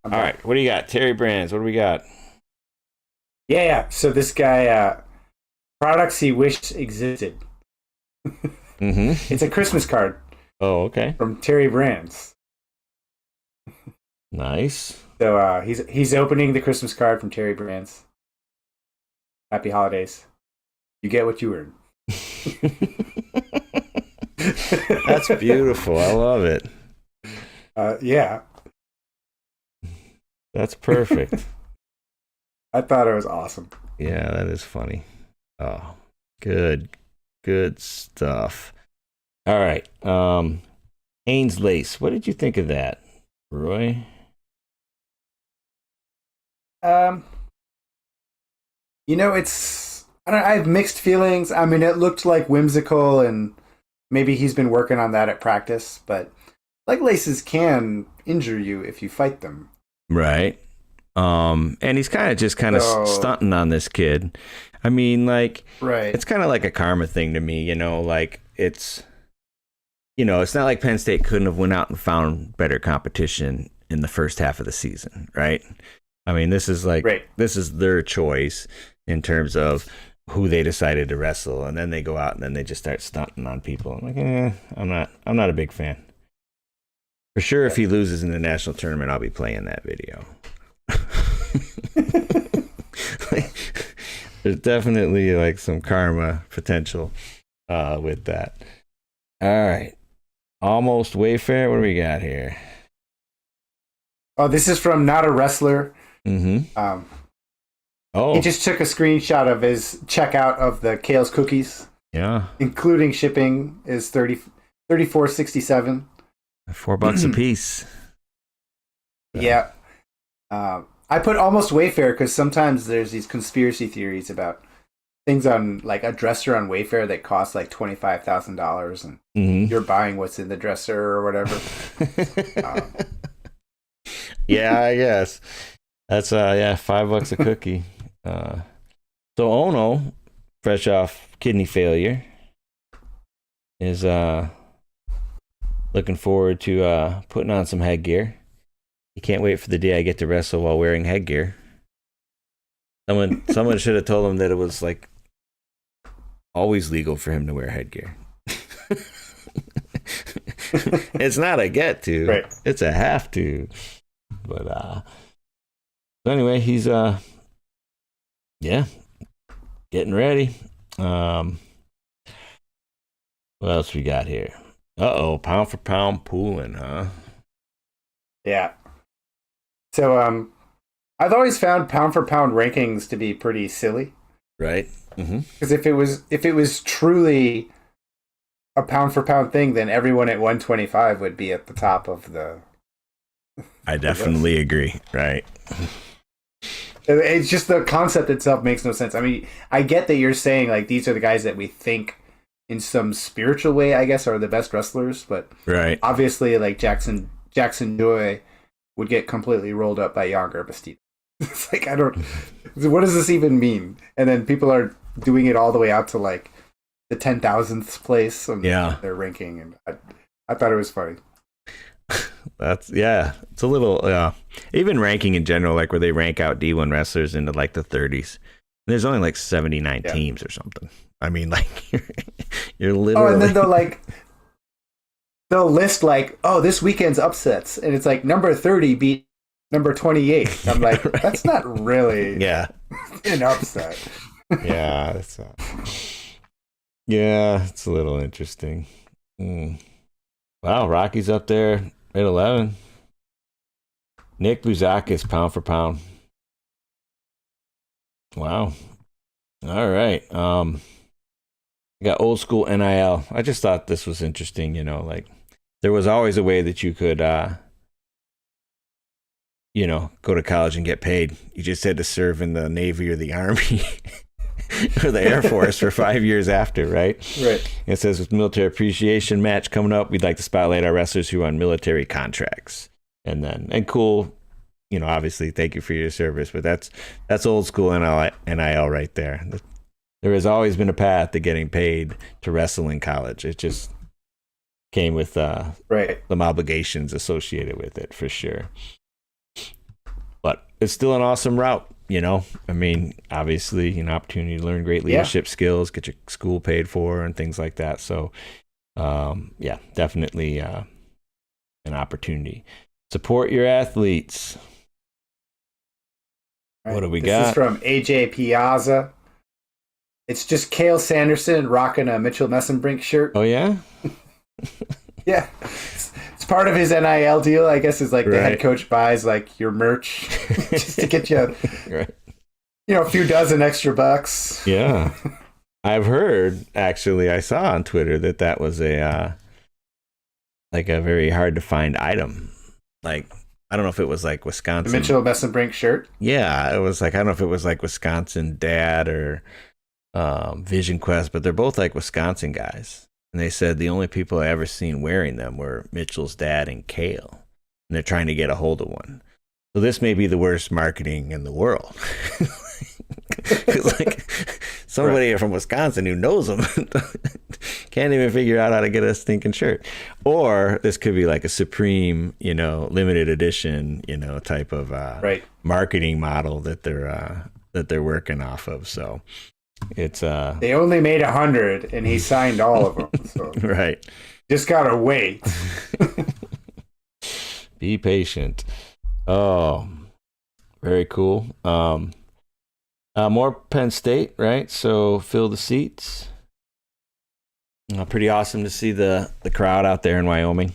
right. What do you got? Terry Brands. What do we got? Yeah. So this guy, products he wished existed. Mm-hmm. It's a Christmas card Oh, okay. from Terry Brands. Nice. So he's opening the Christmas card from Terry Brands. Happy holidays. You get what you earn. That's beautiful. I love it. Yeah, That's perfect. I thought it was awesome. Yeah, that is funny. Oh, good. Good stuff. All right. Hanes Lace. What did you think of that, Roy? Um, it's I have mixed feelings. I mean, it looked like whimsical, and maybe he's been working on that at practice. But like laces can injure you if you fight them. Right. And he's kind of So stunting on this kid. I mean, like, right, it's kind of like a karma thing to me, like it's not like Penn State couldn't have went out and found better competition in the first half of the season, right? I mean, this is right. this is their choice in terms of who they decided to wrestle, and then they go out and then they just start stunting on people. I'm like, I'm not a big fan. For sure, if he loses in the national tournament, I'll be playing that video. There's definitely like some karma potential with that. All right. Almost Wayfair. What do we got here? Oh, this is from Not a Wrestler. Mm-hmm. He just took a screenshot of his checkout of the Kale's cookies. Yeah. Including shipping is $34.67. $4 a piece. So. Yeah. I put almost Wayfair because sometimes there's these conspiracy theories about things on like a dresser on Wayfair that costs like $25,000 and you're buying what's in the dresser or whatever. Yeah, I guess. That's $5 a cookie. So Ono, fresh off kidney failure, is looking forward to putting on some headgear. He can't wait for the day I get to wrestle while wearing headgear. Someone should have told him that it was like always legal for him to wear headgear. It's not a get to, right. It's a have to. But so anyway, he's getting ready. What else we got here? Pound for pound pooling, huh? Yeah. So I've always found pound for pound rankings to be pretty silly. Right. Because if it was truly a pound for pound thing, then everyone at 125 would be at the top of the. I definitely agree. Right. It's just the concept itself makes no sense. I mean, I get that you're saying like these are the guys that we think in some spiritual way, I guess, are the best wrestlers, but right. Obviously, like Jackson Joy would get completely rolled up by Yanger Bastida. It's like what does this even mean? And then people are doing it all the way out to like the 10,000th place of their ranking, and I thought it was funny. It's a little even ranking in general, like where they rank out D1 wrestlers into like the 30s. There's only like 79 teams or something. I mean, like you're literally. Oh, and then they'll list like, oh, this weekend's upsets, and it's like number 30 beat number 28. I'm like, right. That's not really an upset. It's a little interesting. Wow, Rocky's up there at 11. Nick Buzakis, pound for pound. Wow. All right. We got old school NIL. I just thought this was interesting, like there was always a way that you could go to college and get paid. You just had to serve in the Navy or the Army or the Air Force for 5 years after, right? Right. It says with military appreciation match coming up, we'd like to spotlight our wrestlers who are on military contracts. And cool, obviously thank you for your service, but that's old school NIL right there. There has always been a path to getting paid to wrestle in college. It just came with some obligations associated with it, for sure. But it's still an awesome route. I mean, obviously, an opportunity to learn great leadership skills, get your school paid for, and things like that. So, yeah, definitely an opportunity. Support your athletes. Right. What do we This got? This is from AJ Piazza. It's just Cale Sanderson rocking a Mitchell Messenbrink shirt. Oh, yeah? Yeah. It's part of his NIL deal, I guess, is like the head coach buys like your merch just to get you, a few dozen extra bucks. Yeah. I've heard, actually, I saw on Twitter that was a very hard to find item. Like, I don't know if it was like Wisconsin. The Mitchell Messenbrink shirt? Yeah, it was like, I don't know if it was like Wisconsin Dad or Vision Quest, but they're both like Wisconsin guys. And they said the only people I ever seen wearing them were Mitchell's dad and Cale. And they're trying to get a hold of one. So this may be the worst marketing in the world. Like somebody from Wisconsin who knows them can't even figure out how to get a stinking shirt. Or this could be like a Supreme, limited edition, type of marketing model that they're working off of. So it's they only made 100 and he signed all of them. So right. Just gotta wait. Be patient. Oh, very cool. More Penn State, right? So fill the seats. Pretty awesome to see the crowd out there in Wyoming,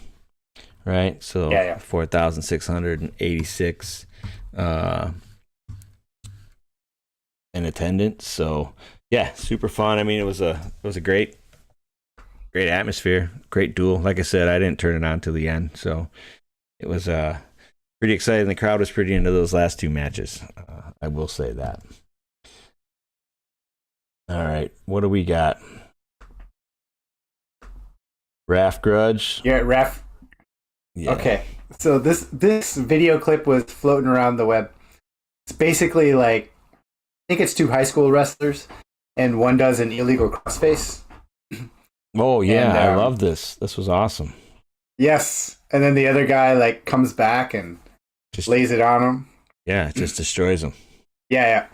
right? So 4,686 in attendance. So yeah, super fun. I mean, it was a great atmosphere, great duel. Like I said, I didn't turn it on till the end, so it was pretty exciting. The crowd was pretty into those last two matches. I will say that. All right, what do we got? Raf Grudge. Yeah, Raf. Yeah. Okay, so this video clip was floating around the web. It's basically like, I think it's two high school wrestlers, and one does an illegal crossface. Oh yeah, and, I love this. This was awesome. Yes, and then the other guy like comes back and just lays it on him. Yeah, it just destroys him. Yeah.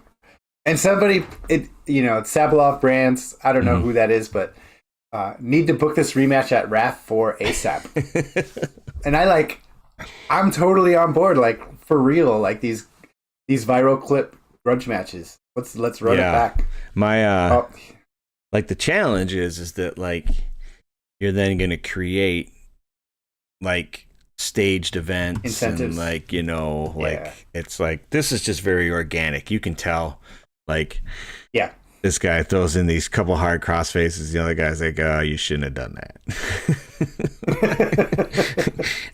And somebody, it's Sabalov Brands. I don't know who that is, but need to book this rematch at RAF for ASAP. And I'm totally on board. Like for real, like these viral clip grudge matches. Let's run it back. My like the challenge is that like you're then going to create like staged events, incentives, and it's like this is just very organic. You can tell. Like, this guy throws in these couple hard cross faces. The other guy's like, oh, you shouldn't have done that.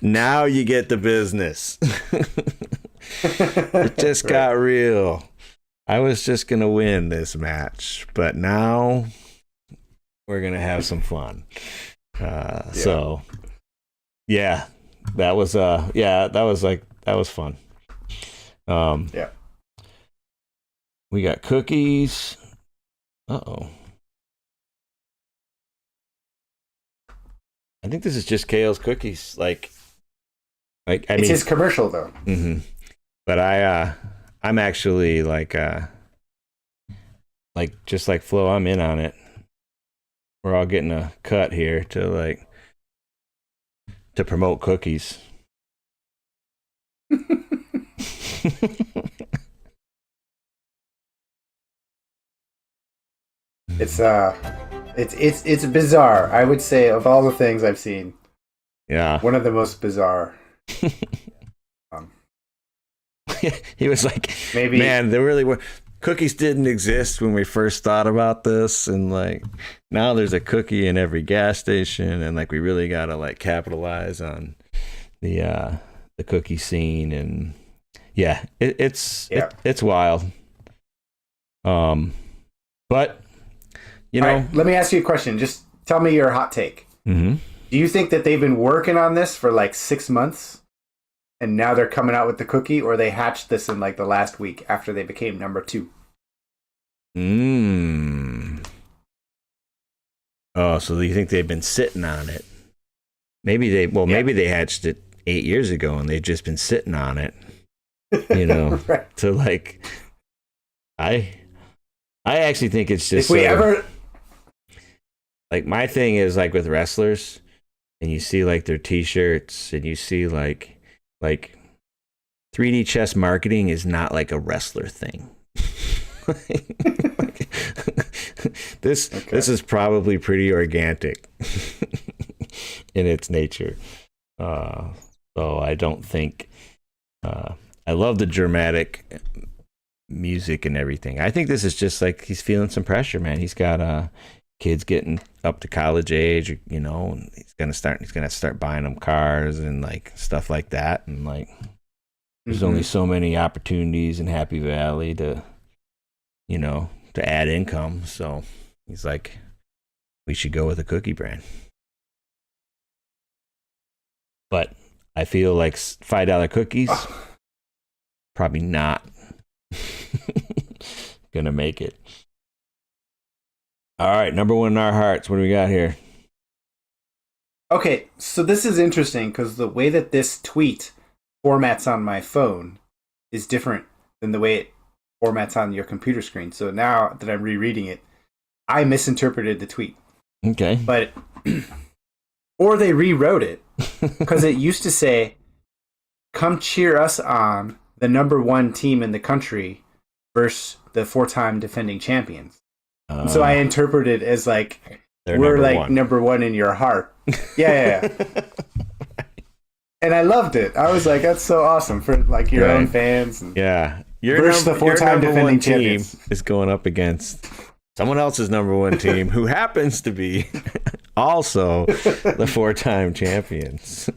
Now you get the business. It just got real. I was just going to win this match, but now we're going to have some fun. So, yeah, that was fun. We got cookies. Uh-oh. I think this is just Cale's cookies. Like I mean, it's his commercial though. Mm-hmm. But I'm actually like just like Flo, I'm in on it. We're all getting a cut here to promote cookies. It's bizarre. I would say of all the things I've seen, one of the most bizarre. He was like, maybe, man, there really were cookies didn't exist when we first thought about this, and like now there's a cookie in every gas station, and like we really gotta like capitalize on the cookie scene, and it's wild. But right, let me ask you a question. Just tell me your hot take. Mm-hmm. Do you think that they've been working on this for like 6 months, and now they're coming out with the cookie, or they hatched this in like the last week after they became number 2? Oh, so you think they've been sitting on it? Maybe they hatched it 8 years ago, and they've just been sitting on it. Right. To like I actually think it's just If we ever, like my thing is like with wrestlers, and you see like their T-shirts, and you see like 3D chess marketing is not like a wrestler thing. Like, this is probably pretty organic in its nature. So I don't think I love the dramatic music and everything. I think this is just like he's feeling some pressure, man. He's got kids getting up to college age, you know, and he's gonna start buying them cars and like stuff like that. And like there's only so many opportunities in Happy Valley to, you know, to add income. So he's like, we should go with a cookie brand. But I feel like $5 cookies probably not gonna make it. All right, number one in our hearts. What do we got here? Okay, so this is interesting because the way that this tweet formats on my phone is different than the way it formats on your computer screen. So now that I'm rereading it, I misinterpreted the tweet. Okay. But or they rewrote it because it used to say, "Come cheer us on, the number one team in the country versus the 4-time defending champions." So I interpreted it as like we're like number one in your heart. Yeah. And I loved it. I was like, that's so awesome for like your own fans. And versus the 4-time defending champions team is going up against someone else's number one team who happens to be also the 4-time champions.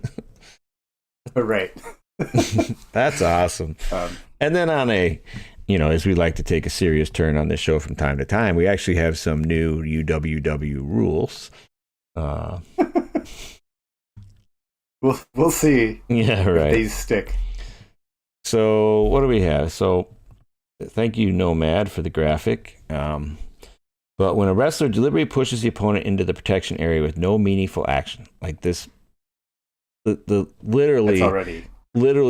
Right. That's awesome. And then on a, you know, as we like to take a serious turn on this show from time to time, we actually have some new UWW rules. We'll see. Yeah, right. If these stick. So what do we have? So thank you, Nomad, for the graphic. But when a wrestler deliberately pushes the opponent into the protection area with no meaningful action, like this, literally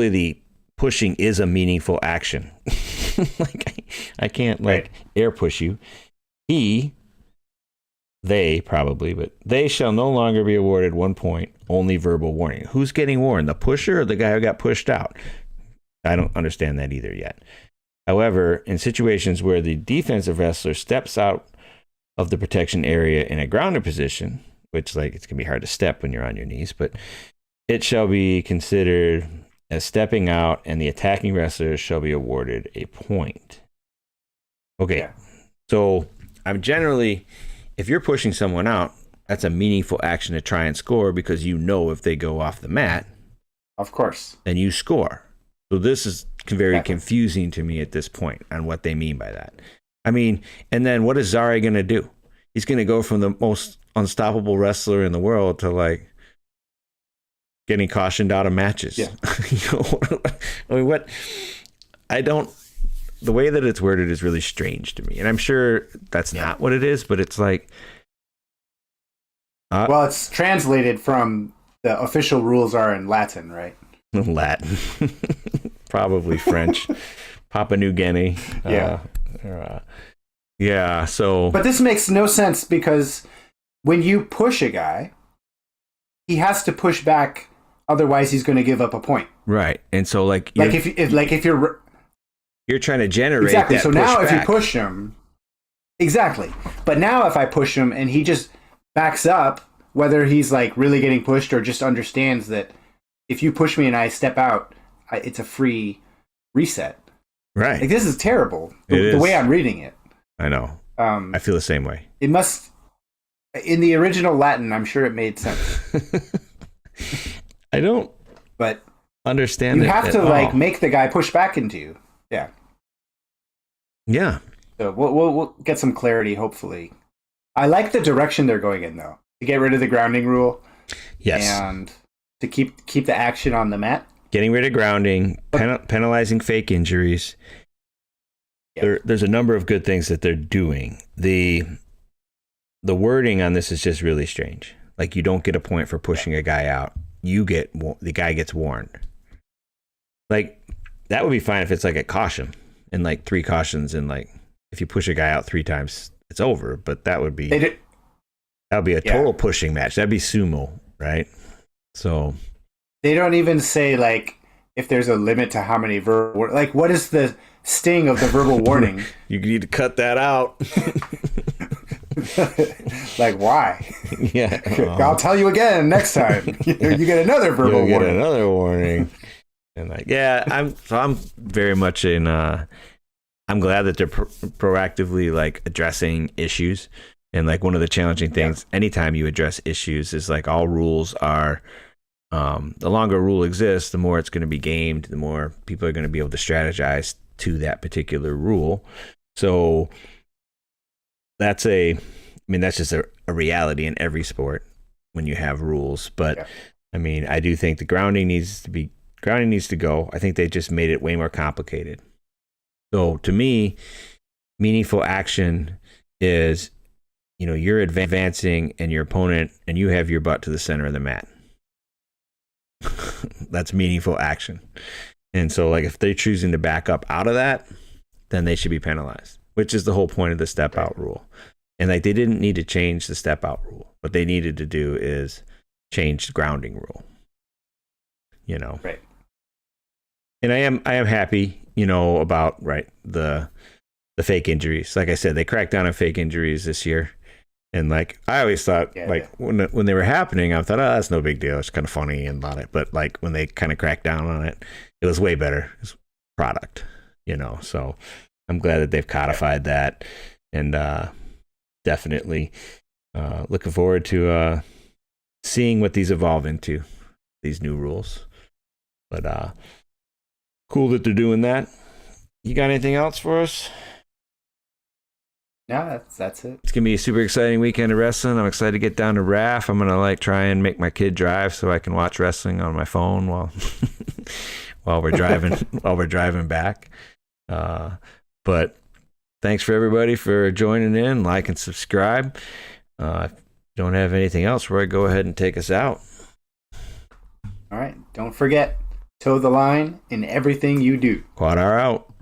the pushing is a meaningful action. Like I can't air push you. They probably, but they shall no longer be awarded 1 point, only verbal warning. Who's getting warned, the pusher or the guy who got pushed out? I don't understand that either yet. However, in situations where the defensive wrestler steps out of the protection area in a grounded position, which like it's gonna be hard to step when you're on your knees, but it shall be considered as stepping out, and the attacking wrestler shall be awarded a point. Okay, so I'm generally, if you're pushing someone out, that's a meaningful action to try and score because you know if they go off the mat, of course, then you score. So this is very confusing to me at this point on what they mean by that. I mean, and then what is Zari going to do? He's going to go from the most unstoppable wrestler in the world to like getting cautioned out of matches. Yeah. I mean, the way that it's worded is really strange to me. And I'm sure that's not what it is, but it's like. Well, it's translated from the official rules are in Latin, right? Latin. Probably French. Papua New Guinea. Yeah, so. But this makes no sense because when you push a guy, he has to push back. Otherwise, he's going to give up a point. Right, and so if you're trying to generate exactly. That so now, back. If you push him, exactly. But now, if I push him and he just backs up, whether he's like really getting pushed or just understands that if you push me and I step out, it's a free reset. Right. Like this is terrible. The way I'm reading it. I know. I feel the same way. It must. In the original Latin, I'm sure it made sense. I don't. But understand. You have to like make the guy push back into you. Yeah. Yeah. So we'll get some clarity. Hopefully, I like the direction they're going in though. To get rid of the grounding rule. Yes. And to keep the action on the mat. Getting rid of grounding, penalizing fake injuries. Yep. There's a number of good things that they're doing. The wording on this is just really strange. Like you don't get a point for pushing a guy out. The guy gets warned. Like that would be fine if it's like a caution and like 3 cautions in like if you push a guy out 3 times, it's over. But that would be They a total pushing match. That'd be sumo, right? So they don't even say like if there's a limit to how many verbal, like what is the sting of the verbal warning? You need to cut that out. Like why? Yeah, I'll tell you again next time. You get another verbal You'll warning. get another warning. And like, yeah, I'm very much in. I'm glad that they're proactively like addressing issues. And like one of the challenging things, anytime you address issues, is like all rules are. The longer a rule exists, the more it's going to be gamed, the more people are going to be able to strategize to that particular rule. So that's just a reality in every sport when you have rules. But I mean, I do think the grounding needs to go. I think they just made it way more complicated. So to me, meaningful action is, you're advancing and your opponent, and you have your butt to the center of the mat. That's meaningful action. And so like if they're choosing to back up out of that, then they should be penalized, which is the whole point of the step out rule. And like they didn't need to change the step out rule. What they needed to do is change the grounding rule. Right. And I am happy, about the fake injuries. Like I said, they cracked down on fake injuries this year. And like I always thought, when they were happening, I thought, oh, that's no big deal. It's kind of funny and about it. But like when they kind of cracked down on it, it was way better product, So I'm glad that they've codified that, and definitely looking forward to seeing what these evolve into, these new rules. But cool that they're doing that. You got anything else for us? No, that's it. It's gonna be a super exciting weekend of wrestling. I'm excited to get down to RAF. I'm gonna try and make my kid drive so I can watch wrestling on my phone while while we're driving back. But thanks for everybody for joining in. Like and subscribe. If you don't have anything else, Roy, go ahead and take us out. All right. Don't forget, toe the line in everything you do. QuadR out.